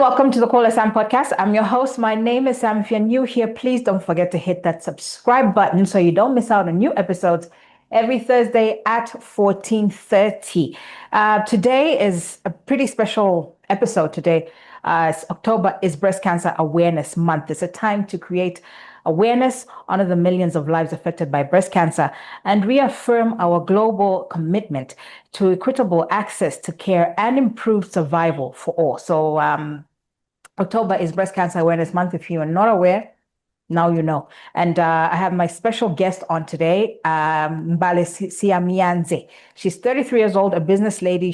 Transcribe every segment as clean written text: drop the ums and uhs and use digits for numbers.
welcome to the Call Sam podcast. I'm your host. My name is Sam. If you're new here, please don't forget to hit that subscribe button so you don't miss out on new episodes every Thursday at 14:30. Today is a pretty special episode today. October is Breast Cancer Awareness Month. It's a time to create awareness, honor the millions of lives affected by breast cancer, and reaffirm our global commitment to equitable access to care and improved survival for all. So October is Breast Cancer Awareness Month. If you are not aware, now you know. And I have my special guest on today, Mbale Siamianze. She's 33 years old, a business lady.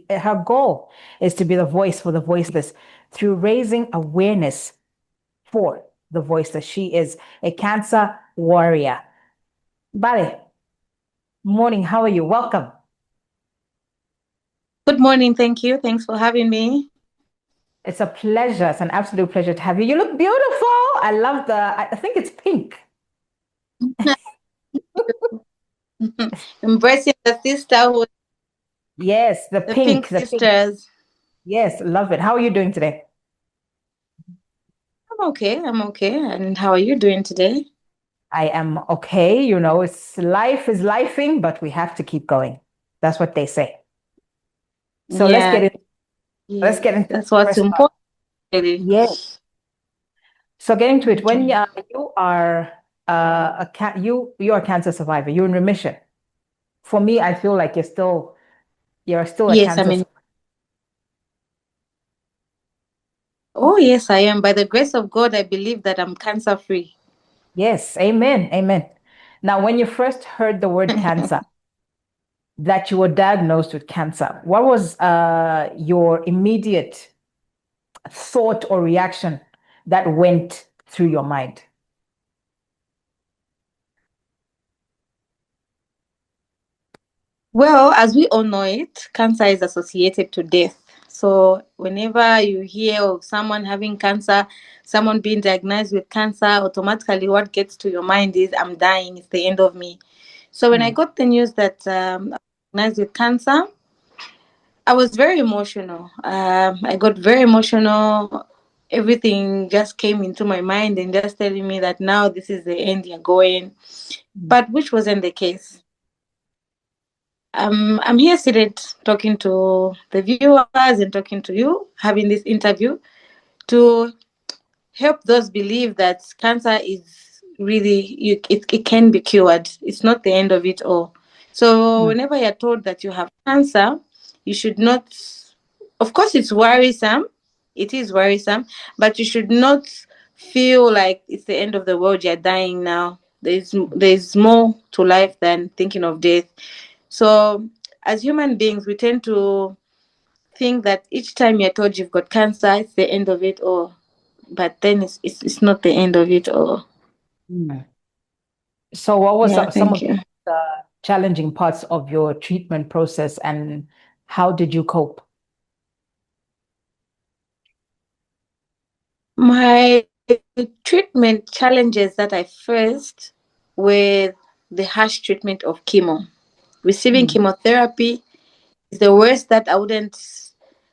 Her goal is to be the voice for the voiceless through raising awareness for the voiceless. She is a cancer warrior. Mbale, morning. How are you? Welcome. Good morning. Thank you. Thanks for having me. It's a pleasure. It's an absolute pleasure to have you. You look beautiful. I love I think it's pink. Embracing the sisterhood. Yes, the pink sisters. Yes, love it. How are you doing today? I'm okay. And how are you doing today? I am okay. It's life is lifing, but we have to keep going. That's what they say. So let's get into that's what's important. Yes. So getting to it, when you are you're a cancer survivor, you're in remission. For me, I feel like you're still a cancer survivor. Oh, yes, I am. By the grace of God, I believe that I'm cancer free. Yes, amen, amen. Now, when you first heard the word cancer, that you were diagnosed with cancer, what was your immediate thought or reaction that went through your mind? Well, as we all know it, cancer is associated to death. So whenever you hear of someone having cancer, someone being diagnosed with cancer, automatically what gets to your mind is, I'm dying, it's the end of me. So when I got the news that I'm diagnosed with cancer, I was very emotional. I got very emotional. Everything just came into my mind and just telling me that now this is the end, you're going. But which wasn't the case. I'm here seated talking to the viewers and talking to you, having this interview to help those believe that cancer is really, it can be cured. It's not the end of it all. So whenever you're told that you have cancer, you should not, of course it's worrisome. It is worrisome, but you should not feel like it's the end of the world, you're dying now. There's more to life than thinking of death. So as human beings, we tend to think that each time you're told you've got cancer, it's the end of it all. But then it's not the end of it all. So what was some of you. the challenging parts of your treatment process, and how did you cope? My treatment challenges that I faced with the harsh treatment of chemo. Receiving chemotherapy is the worst that I wouldn't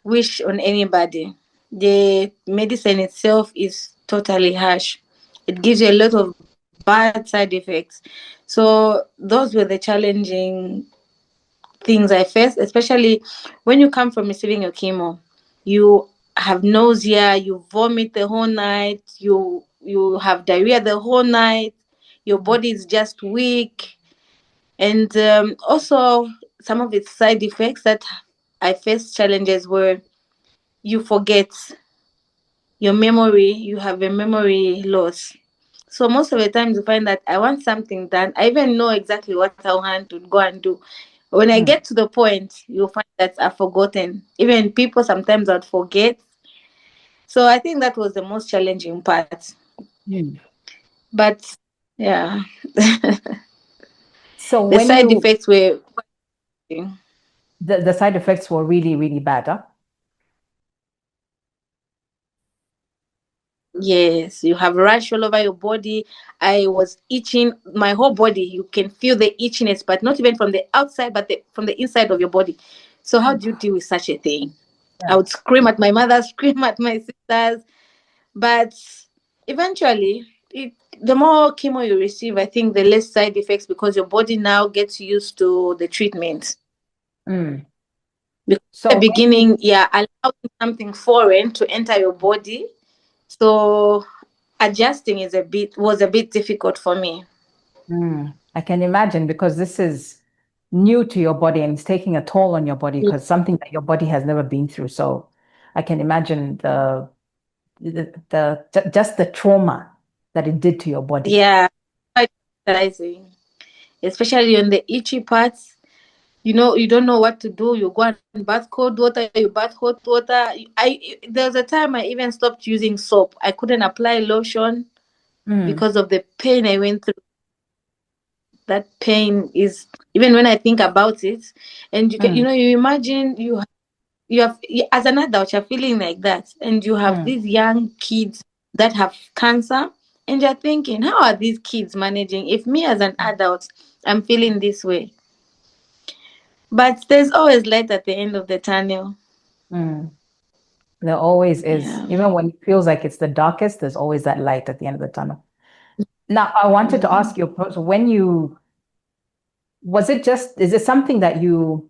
wish on anybody. The medicine itself is totally harsh. It gives you a lot of bad side effects. So those were the challenging things I faced, especially when you come from receiving your chemo. You have nausea, you vomit the whole night, you have diarrhea the whole night, your body is just weak. And also some of its side effects that I faced challenges were you forget your memory, you have a memory loss. So most of the times you find that I want something done. I even know exactly what I want to go and do. When I get to the point, you'll find that I've forgotten. Even people sometimes I'd forget. So I think that was the most challenging part. But yeah. So the side effects were the side effects were really, really bad, huh? Yes, you have rash all over your body. I was itching my whole body. You can feel the itchiness, but not even from the outside, but from the inside of your body. So how do you deal with such a thing? I Yeah. would scream at my mother, scream at my sisters. But eventually, the more chemo you receive, I think the less side effects, because your body now gets used to the treatment. Mm. Because at So the beginning, yeah, allowing something foreign to enter your body. So adjusting was a bit difficult for me. I can imagine because this is new to your body and it's taking a toll on your body because something that your body has never been through. So I can imagine just the trauma that it did to your body. Yeah, quite traumatizing, especially on the itchy parts. You don't know what to do. You go and bath cold water, you bath hot water. There was a time I even stopped using soap. I couldn't apply lotion Mm, because of the pain I went through. That pain is, even when I think about it, and mm, you imagine you have, as an adult, you're feeling like that, and you have mm, these young kids that have cancer, and you're thinking, how are these kids managing if me as an adult, I'm feeling this way? But there's always light at the end of the tunnel. mm. There always is. Yeah. Even when it feels like it's the darkest, there's always that light at the end of the tunnel. Now, I wanted to ask you, so when you is it something that you're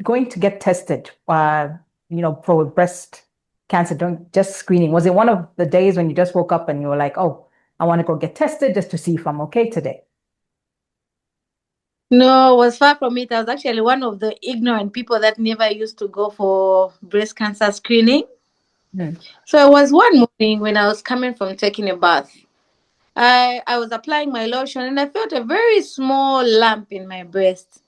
going to get tested, for breast cancer, don't just screening? Was it one of the days when you just woke up and you were like, oh, I want to go get tested just to see if I'm okay today? No, was far from it. I was actually one of the ignorant people that never used to go for breast cancer screening. Mm, So it was one morning when I was coming from taking a bath. I was applying my lotion and I felt a very small lump in my breast.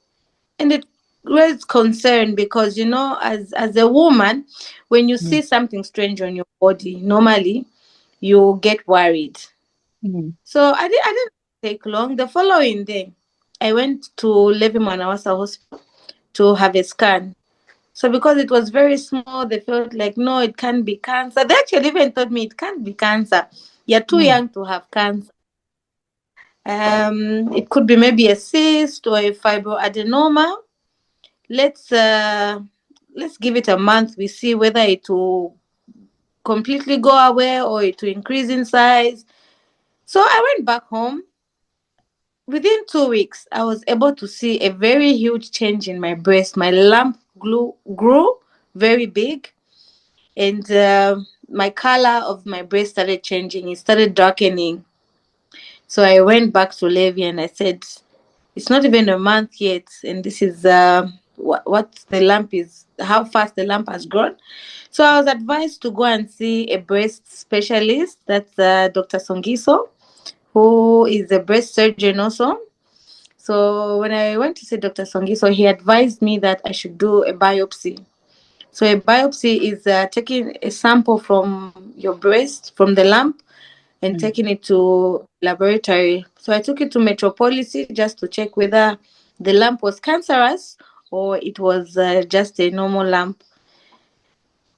And it raised concern because, as a woman, when you see mm, something strange on your body, normally you get worried. mm, So I didn't take long. The following day, I went to Levi Manawasa Hospital to have a scan. So because it was very small, they felt like, no, it can't be cancer. They actually even told me it can't be cancer. You're too mm, young to have cancer. It could be maybe a cyst or a fibroadenoma. Let's uh, let's give it a month. We see whether it will completely go away or it will increase in size. So I went back home. Within 2 weeks, I was able to see a very huge change in my breast. My lump grew very big, and my color of my breast started changing. It started darkening. So I went back to Levi and I said, it's not even a month yet, and this is what the lump is, how fast the lump has grown. So I was advised to go and see a breast specialist. That's Dr. Songiso, who is a breast surgeon also. So when I went to see Dr. Songiso, he advised me that I should do a biopsy. So a biopsy is taking a sample from your breast, from the lump, and mm, taking it to laboratory. So I took it to Metropolis just to check whether the lump was cancerous or it was just a normal lump.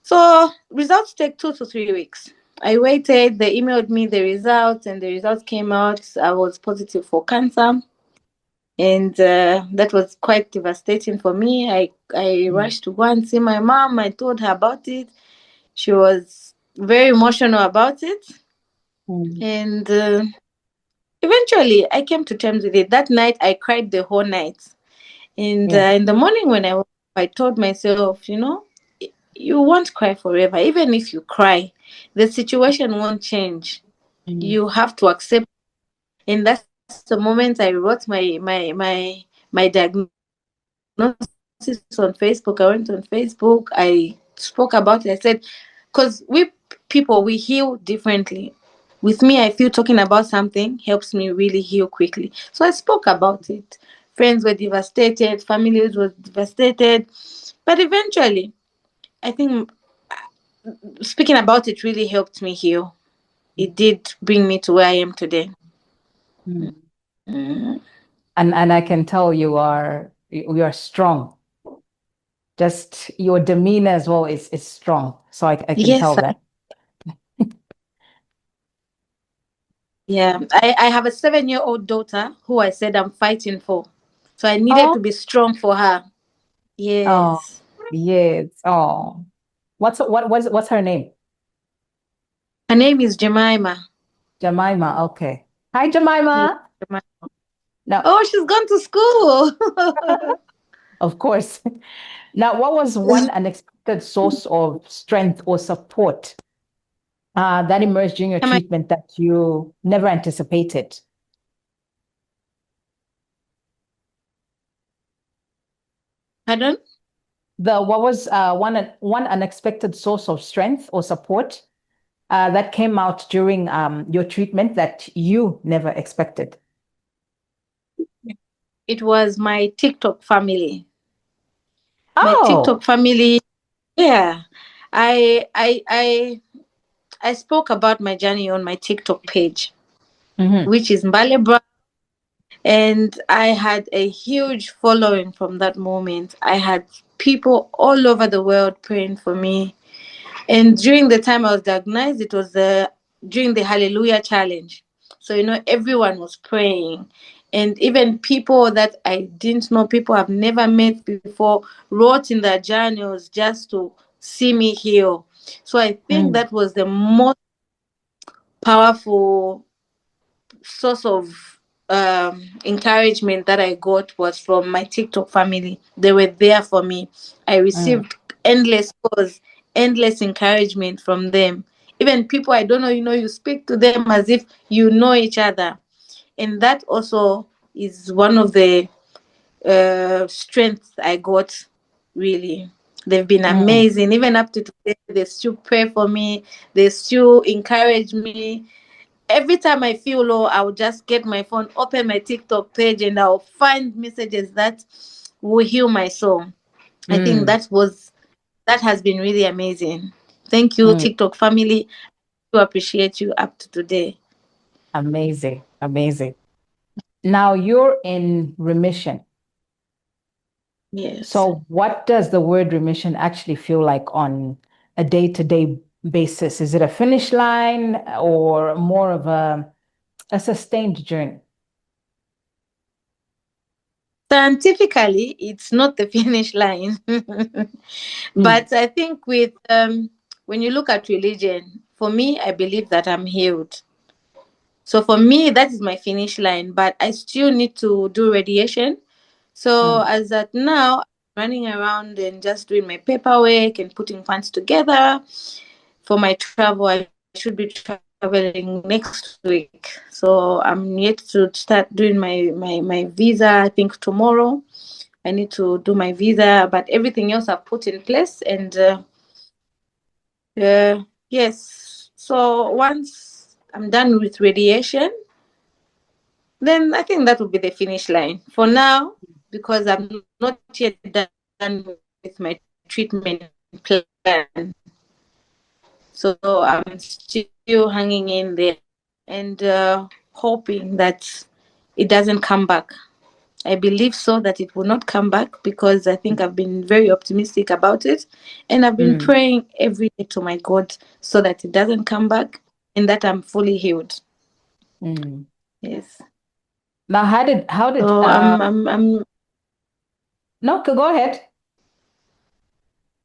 So results take 2 to 3 weeks. I waited. They emailed me the results, and the results came out. I was positive for cancer, and that was quite devastating for me. I mm, rushed to go and see my mom. I told her about it. She was very emotional about it, mm. and eventually I came to terms with it. That night I cried the whole night, and Yeah. in the morning when I woke up, I told myself, you won't cry forever. Even if you cry, the situation won't change. Mm, You have to accept. And that's the moment I wrote my diagnosis on Facebook. I went on Facebook. I spoke about it. I said, because people, we heal differently. With me, I feel talking about something helps me really heal quickly. So I spoke about it. Friends were devastated, families were devastated. But eventually, I think speaking about it really helped me heal. It did bring me to where I am today. mm. Mm. And I can tell you are strong. Just your demeanor as well is strong. So I can tell Yes, that. yeah. I have a 7-year-old daughter who I said I'm fighting for. So I needed Oh, to be strong for her. oh, Yes. yes. Oh. What's her name? Her name is Jemima. Jemima. Okay. Hi, Yes, Jemima. Jemima. Now, Oh, she's gone to school. of course. Now, what was one unexpected source of strength or support that emerged during your Am I treatment that you never anticipated? pardon? What was one unexpected source of strength or support that came out during your treatment that you never expected? It was my TikTok family. My TikTok Oh, family. Yeah. I I I I spoke about my journey on my TikTok page, hmm which is Mbale, and I had a huge following from that moment. I had people all over the world praying for me. And during the time I was diagnosed, it was during the Hallelujah Challenge. So, everyone was praying. And even people that I didn't know, people I've never met before, wrote in their journals just to see me heal. So I think mm, that was the most powerful source of encouragement that I got was from my TikTok family. They were there for me. I mm, received endless calls, endless encouragement from them. Even people I don't know, you speak to them as if you know each other. And that also is one of the strengths I got, really. They've been mm, amazing. Even up to today, they still pray for me, they still encourage me. Every time I feel low, I'll just get my phone, open my TikTok page, and I'll find messages that will heal my soul. I think mm, that has been really amazing. Thank you, mm. TikTok family. To appreciate you up to today. Amazing, amazing. Now you're in remission. Yes. So, what does the word remission actually feel like on a day-to-day basis? Is it a finish line or more of a sustained journey? Scientifically, it's not the finish line. Mm, But I think with when you look at religion, for me, I believe that I'm healed. So for me, that is my finish line. But I still need to do radiation. So mm, as at now, I'm running around and just doing my paperwork and putting funds together for my travel. I should be traveling next week. So I'm yet to start doing my visa, I think tomorrow. I need to do my visa, but everything else I've put in place. And yes, so once I'm done with radiation, then I think that will be the finish line for now, because I'm not yet done with my treatment plan. So I'm still hanging in there and hoping that it doesn't come back. I believe so that it will not come back, because I think I've been very optimistic about it, and I've been mm, praying every day to my God so that it doesn't come back and that I'm fully healed. mm. Yes. Now, how did So I'm no, go ahead.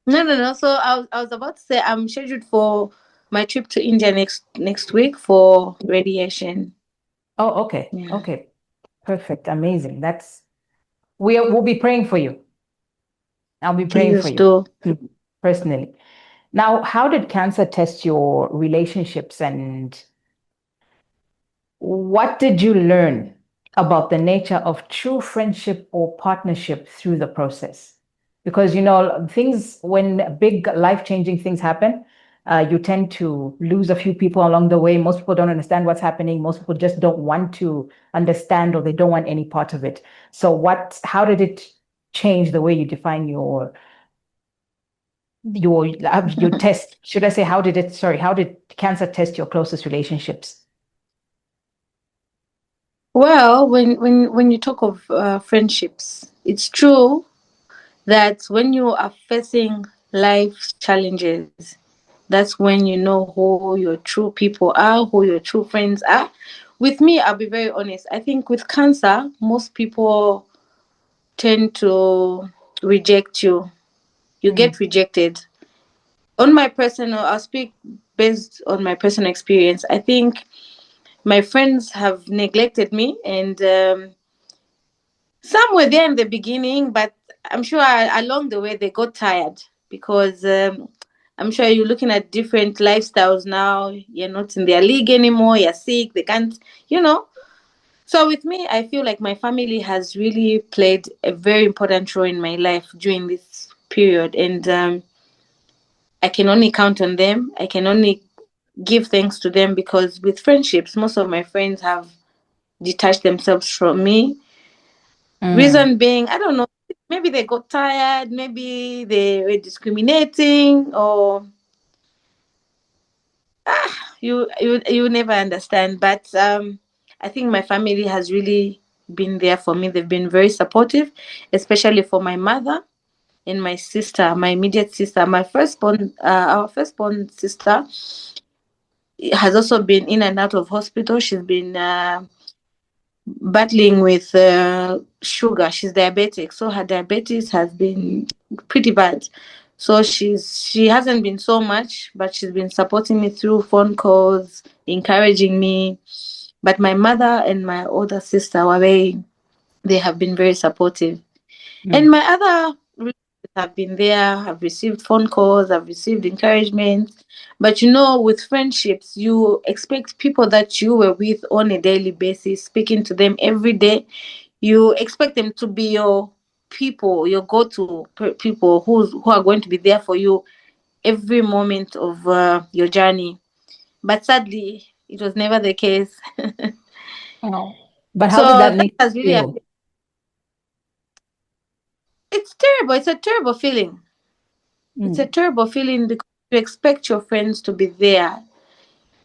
no. So I was about to say I'm scheduled for my trip to India next week for radiation. Oh, okay, Yeah. okay, perfect, amazing. We'll be praying for you. I'll be praying for Please you do. personally. Now, how did cancer test your relationships and what did you learn about the nature of true friendship or partnership through the process? Because, things, when big life-changing things happen, you tend to lose a few people along the way. Most people don't understand what's happening. Most people just don't want to understand or they don't want any part of it. So how did it change the way you define your test? Should I say, how did cancer test your closest relationships? Well, when you talk of friendships, it's true that when you are facing life challenges, that's when you know who your true people are, who your true friends are. With me, I'll be very honest. I think with cancer, most people tend to reject you. You Mm, get rejected. I'll speak based on my personal experience. I think my friends have neglected me, and some were there in the beginning, but I'm sure along the way they got tired because I'm sure you're looking at different lifestyles now. You're not in their league anymore. You're sick. They can't, you know. So with me, I feel like my family has really played a very important role in my life during this period, and I can only count on them. I can only give thanks to them because with friendships, most of my friends have detached themselves from me. Mm. Reason being, I don't know, maybe they got tired, maybe they were discriminating, or you never understand. But I think my family has really been there for me. They've been very supportive, especially for my mother and my sister, my immediate sister, our firstborn sister has also been in and out of hospital. She's been battling with sugar. She's diabetic, so her diabetes has been pretty bad. So she hasn't been so much, but she's been supporting me through phone calls, encouraging me. But my mother and my older sister were they have been very supportive. And Mm. my other relatives have been there, have received phone calls, have received encouragement. But with friendships, you expect people that you were with on a daily basis, speaking to them every day. You expect them to be your people, your go-to people who are going to be there for you every moment of your journey. But sadly, it was never the case. Oh. But how did So that that make you has really, feel? it's terrible. It's a terrible feeling. It's a Mm. terrible feeling because you expect your friends to be there.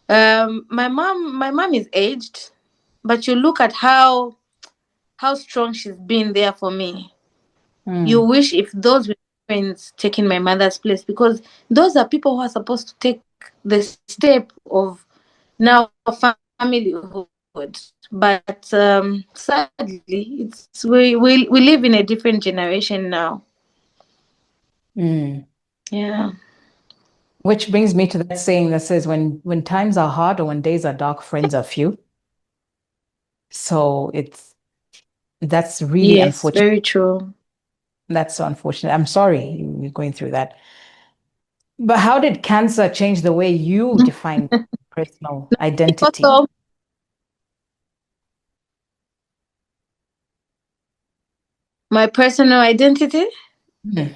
My mom is aged, but you look at how strong she's been there for me. You Mm. wish if those were friends taking my mother's place, because those are people who are supposed to take the step of now familyhood. But sadly, we live in a different generation now. Mm. Yeah. Which brings me to that saying that says, when times are hard or when days are dark, friends are few. So that's really Yes, unfortunate. very true. That's so unfortunate. I'm sorry you're going through that. But how did cancer change the way you define personal identity? Also, my personal identity.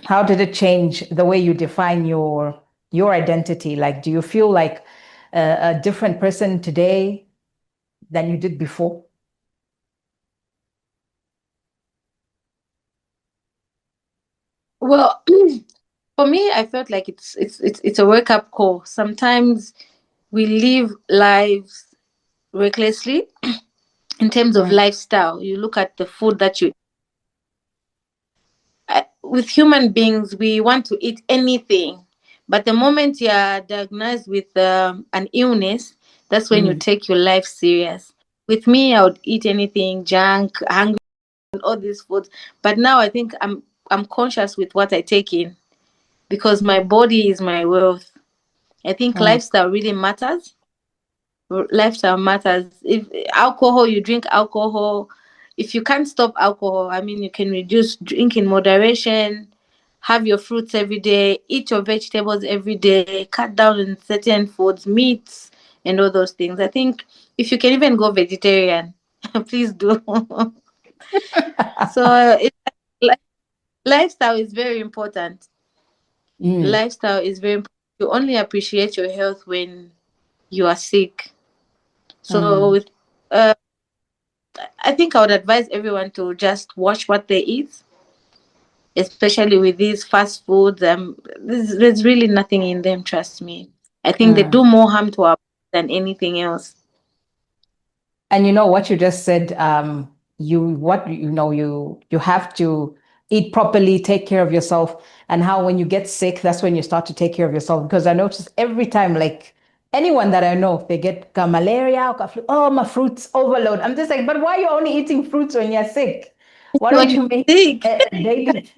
How did it change the way you define your identity? Like, do you feel like a different person today than you did before? Well, for me, I felt like it's a wake up call. Sometimes we live lives recklessly in terms of Mm, lifestyle. You look at the food that you with human beings, we want to eat anything, but the moment you are diagnosed with an illness, that's when you mm, take your life serious. With me, I would eat anything, junk, hungry, all these foods. But now I think I'm conscious with what I take in because my body is my wealth. I think mm. lifestyle really matters. Lifestyle matters. If alcohol, you drink alcohol. If you can't stop alcohol, I mean, you can reduce, drink in moderation, have your fruits every day, eat your vegetables every day, cut down on certain foods, meats, and all those things. I think if you can even go vegetarian, please do. So lifestyle is very important. Mm, Lifestyle is very important. You only appreciate your health when you are sick. So mm. with I think I would advise everyone to just watch what they eat, especially with these fast foods. There's really nothing in them, trust me. I think they do Mm. more harm to our than anything else. And you know what you just said, you have to eat properly, take care of yourself, and how when you get sick, that's when you start to take care of yourself. Because I notice every time, like anyone that I know, if they get malaria or flu, oh, my fruits overload. I'm just like, but why are you only eating fruits when you're sick? Why When don't you're you make sick, a daily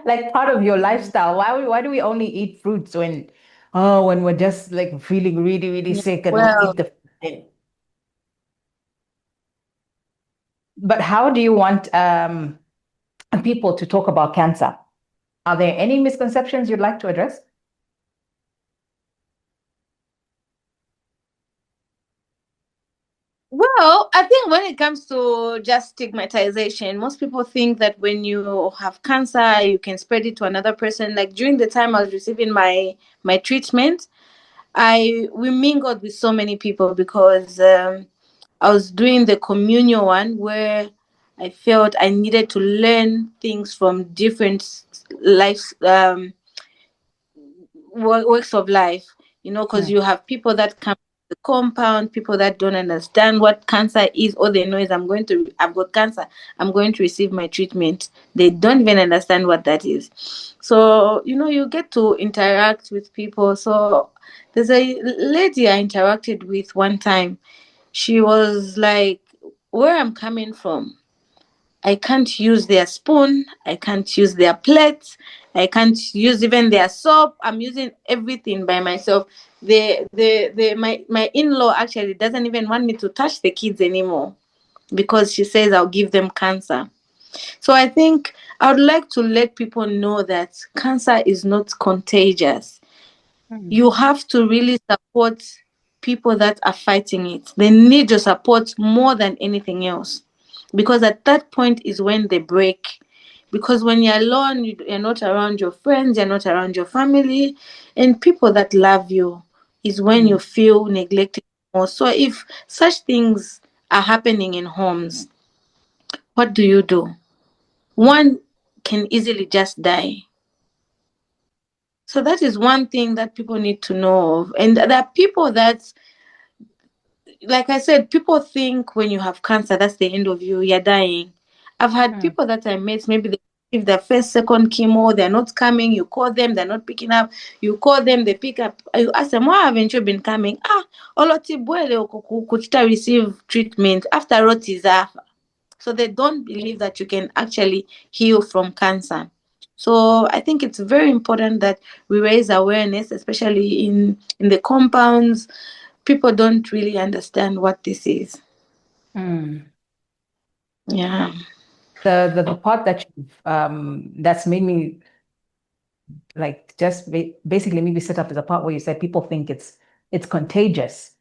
like part of your lifestyle. Why do we only eat fruits when we're just like feeling really, really Yeah. sick and we'll Well, eat the fruit? But how do you want people to talk about cancer? Are there any misconceptions you'd like to address? well, I think when it comes to just stigmatization, most people think that when you have cancer, you can spread it to another person. Like during the time I was receiving my treatment, I we mingled with so many people because I was doing the communion one where I felt I needed to learn things from different life works of life, because Mm, you have people that come to the compound, people that don't understand what cancer is. All they know is I've got cancer, I'm going to receive my treatment. They don't even understand what that is. So, you get to interact with people. So there's a lady I interacted with one time. She was like, where I'm coming from, I can't use their spoon. I can't use their plates. I can't use even their soap. I'm using everything by myself. My in-law actually doesn't even want me to touch the kids anymore because she says I'll give them cancer. So I think I would like to let people know that cancer is not contagious. mm, You have to really support people that are fighting it. They need your support more than anything else. Because at that point is when they break. Because when you're alone, you're not around your friends, you're not around your family, and people that love you is when you mm, feel neglected more. So if such things are happening in homes, what do you do? One can easily just die. So that is one thing that people need to know of. And there are people that, like I said, people think when you have cancer, that's the end of you. You're dying. I've had mm, people that I met, maybe they received their first, second chemo, they're not coming. You call them, they're not picking up. You call them, they pick up. You ask them, why haven't you been coming? Oloti bwele kuchita receive treatment after rot is off. So they don't believe that you can actually heal from cancer. So I think it's very important that we raise awareness, especially in the compounds. People don't really understand what this is. mm. Yeah. The part that's made me like just basically maybe set up is a part where you said people think it's contagious.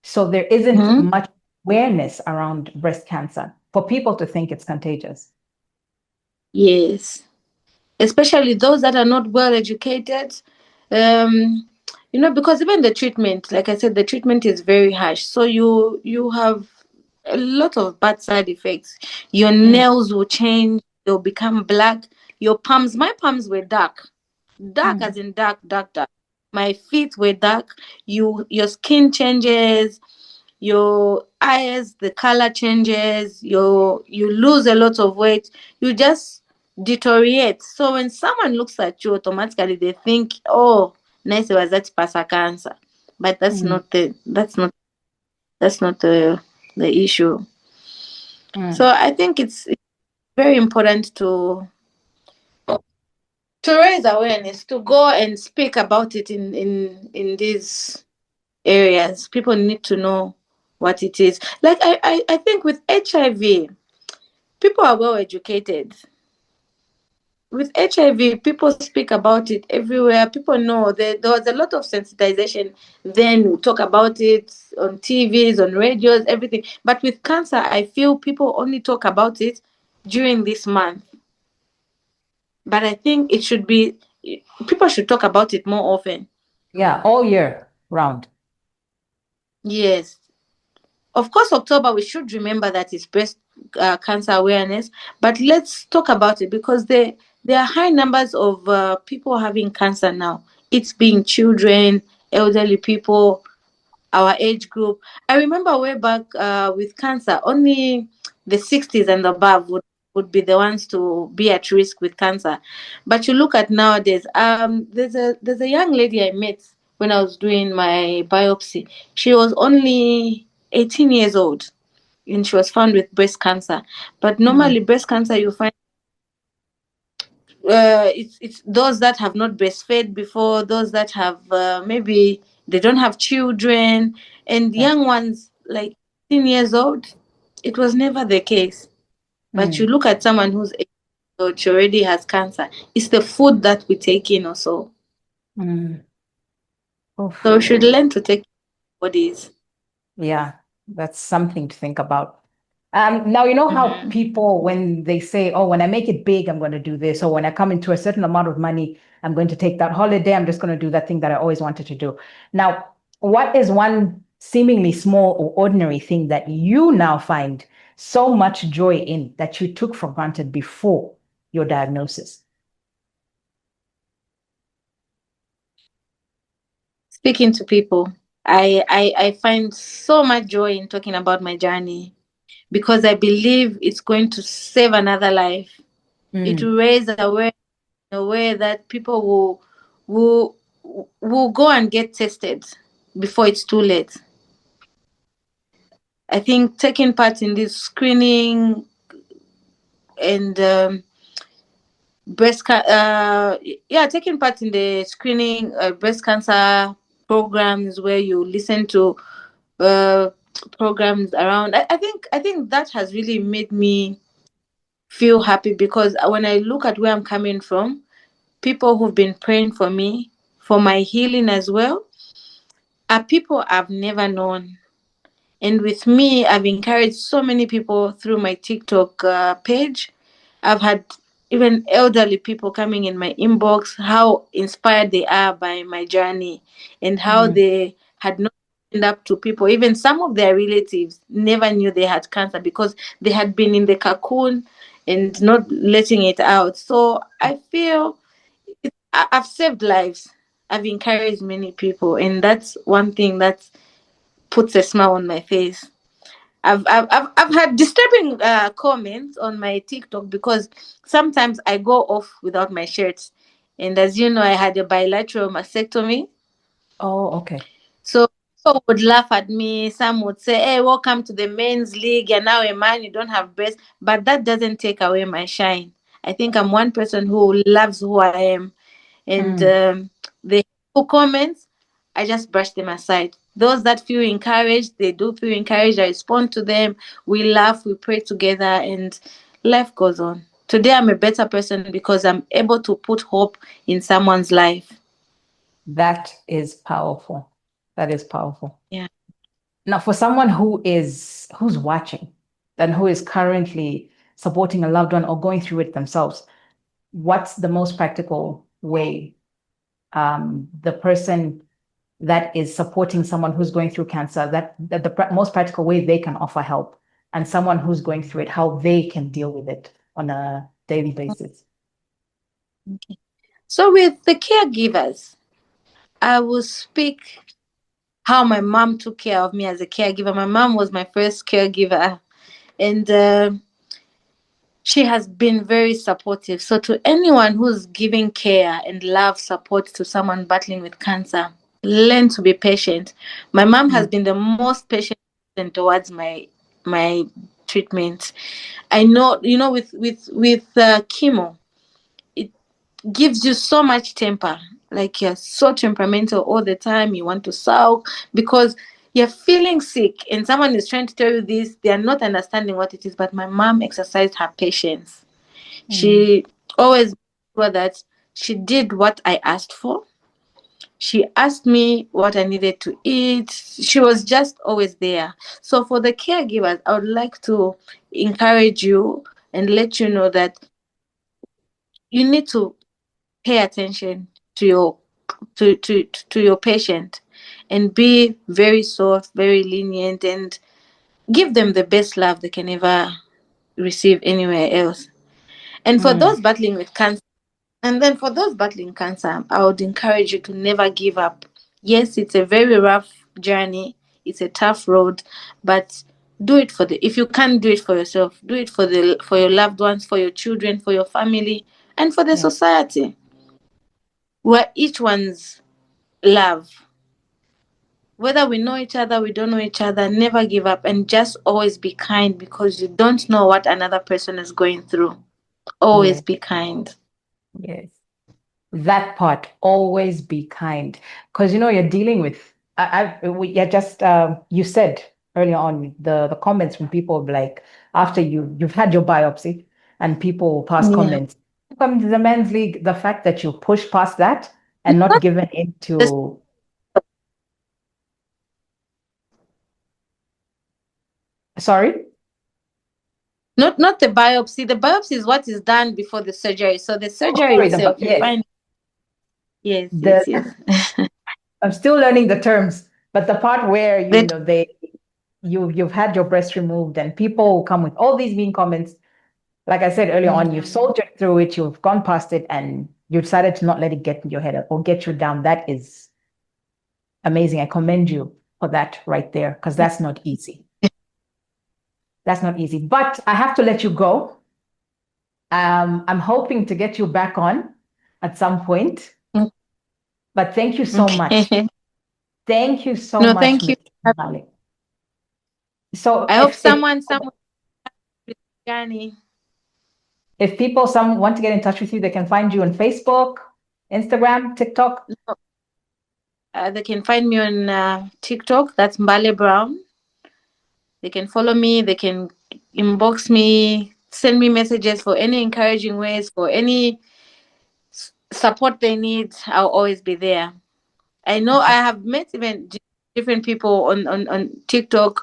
So there isn't Mhm. much awareness around breast cancer for people to think it's contagious. Yes. Especially those that are not well educated. Um, because even the treatment, like I said, the treatment is very harsh. So you have a lot of bad side effects. Your Mm, nails will change, they'll become black. Your palms, my palms were dark. Dark as mm, in dark, dark, dark. My feet were dark. Your skin changes, your eyes, the color changes, you lose a lot of weight, you just deteriorate. So when someone looks at you, automatically they think, oh, nice was that pasa cancer. But mm, that's not the issue. So mm. I think it's very important to raise awareness, to go and speak about it in these areas. People need to know what it is. Like I think with HIV, people are well educated. With HIV, people speak about it everywhere. People know that there was a lot of sensitization. Then we talk about it on TVs, on radios, everything. But with cancer, I feel people only talk about it during this month. But I think it should be, people should talk about it more often. Yeah, all year round. Yes. Of course, October, we should remember that it's breast cancer awareness, but let's talk about it because there are high numbers of people having cancer now. It's being children, elderly people, our age group. I remember way back with cancer, only the 60s and above would be the ones to be at risk with cancer. But you look at nowadays, there's a young lady I met when I was doing my biopsy. She was only 18 years old and she was found with breast cancer. But Mm, normally breast cancer you find it's those that have not breastfed before, those that have maybe they don't have children, and Yeah. young ones like 10 years old. It was never the case. But you Mm. look at someone who's 8 years old, she already has cancer. It's the food that we take in also. Mm. So Oof. we should learn to take bodies. Yeah, that's something to think about. Now, you know how Mm-hmm. people, when they say, oh, when I make it big, I'm going to do this, or when I come into a certain amount of money, I'm going to take that holiday, I'm just going to do that thing that I always wanted to do. Now, what is one seemingly small or ordinary thing that you now find so much joy in that you took for granted before your diagnosis? Speaking to people, I find so much joy in talking about my journey because I believe it's going to save another life. It Mm. will raise awareness in a way that people will will go and get tested before it's too late. I think taking part in this screening and yeah, taking part in the screening breast cancer programs where you listen to uh programs around. I think that has really made me feel happy because when I look at where I'm coming from, people who've been praying for me for my healing as well are people I've never known. And with me, I've encouraged so many people through my TikTok page. I've had even elderly people coming in my inbox, how inspired they are by my journey and how Mm. they had not opened up to people. Even some of their relatives never knew they had cancer because they had been in the cocoon and not letting it out. So I feel I've saved lives. I've encouraged many people, and that's one thing that puts a smile on my face. I've had disturbing comments on my TikTok because sometimes I go off without my shirt, and as you know, I had a bilateral mastectomy, Oh, okay. so people would laugh at me. Some would say, "Hey, welcome to the men's league. You're now a man. You don't have breasts," but that doesn't take away my shine. I think I'm one person who loves who I am, and Mm. the hateful comments, I just brush them aside. Those that feel encouraged, they do feel encouraged. I respond to them. We laugh, we pray together, and life goes on. Today, I'm a better person because I'm able to put hope in someone's life. That is powerful. That is powerful. Yeah. Now, for someone who's watching and who is currently supporting a loved one or going through it themselves, what's the most practical way the person that is supporting someone who's going through cancer, that the most practical way they can offer help, and someone who's going through it, how they can deal with it on a daily basis? Okay. So, with the caregivers, I will speak how my mom took care of me as a caregiver. My mom was my first caregiver, and she has been very supportive. So, to anyone who's giving care and love support to someone battling with cancer, learn to be patient. My mom has Mm. been the most patient person towards my treatment. I know, with chemo, it gives you so much temper. Like you're so temperamental all the time. You want to sulk because you're feeling sick, and someone is trying to tell you this. They are not understanding what it is. But my mom exercised her patience. Mm. She always made sure that she did what I asked for. She asked me what I needed to eat. She was just always there. So, for the caregivers, I would like to encourage you and let you know that you need to pay attention to your patient and be very soft, very lenient, and give them the best love they can ever receive anywhere else. And for Mm. those battling with cancer, And then for those battling cancer, I would encourage you to never give up. Yes, it's a very rough journey. It's a tough road, but do it for the if you can't do it for yourself, do it for your loved ones, for your children, for your family, and for the Yeah. society. We're each one's love. Whether we know each other, we don't know each other, never give up and just always be kind because you don't know what another person is going through. Yeah. Always be kind. Yes. That part, always be kind. Because you're dealing with yeah, just you said earlier on the comments from people like after you've had your biopsy and people pass Yeah. comments. Come to the men's league, the fact that you push past that and not Not given the, into sorry? not the biopsy. The biopsy is what is done before the surgery. So the Oh, surgery sorry, itself, you yes. find. Yes, The yes, yes. I'm still learning the terms, but the part where That you've had your breast removed and people come with all these mean comments. Like I said earlier on, you've soldiered through it, you've gone past it, and you decided to not let it get in your head or get you down. That is amazing. I commend you for that right there, because that's not easy. That's not easy. But I have to let you go. I'm hoping to get you back on at some point. But thank you so much. okay. Thank you so No, much, thank you. Mr. Mbale. So I hope if someone with Gani. if people some want to get in touch with you, they can find you on Facebook, Instagram, TikTok. They can find me on TikTok. That's Mbale Brown. They can follow me. They can inbox me, send me messages for any encouraging ways, for any support they need. I'll always be there. I know I have met even different people on TikTok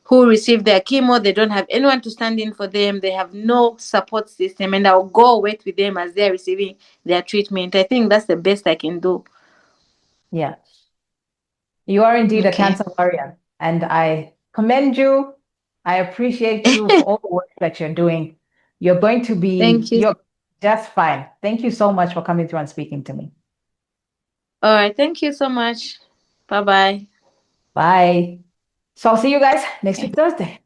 who receive their chemo. They don't have anyone to stand in for them. They have no support system, and I'll go wait with them as they're receiving their treatment. I think that's the best I can do. Yeah. You are indeed a Okay. cancer warrior, and I commend you. I appreciate you for all the work that you're doing. Thank you. You're just fine. Thank you so much for coming through and speaking to me. All right. Thank you so much. Bye bye. Bye. So I'll see you guys next week, Thursday.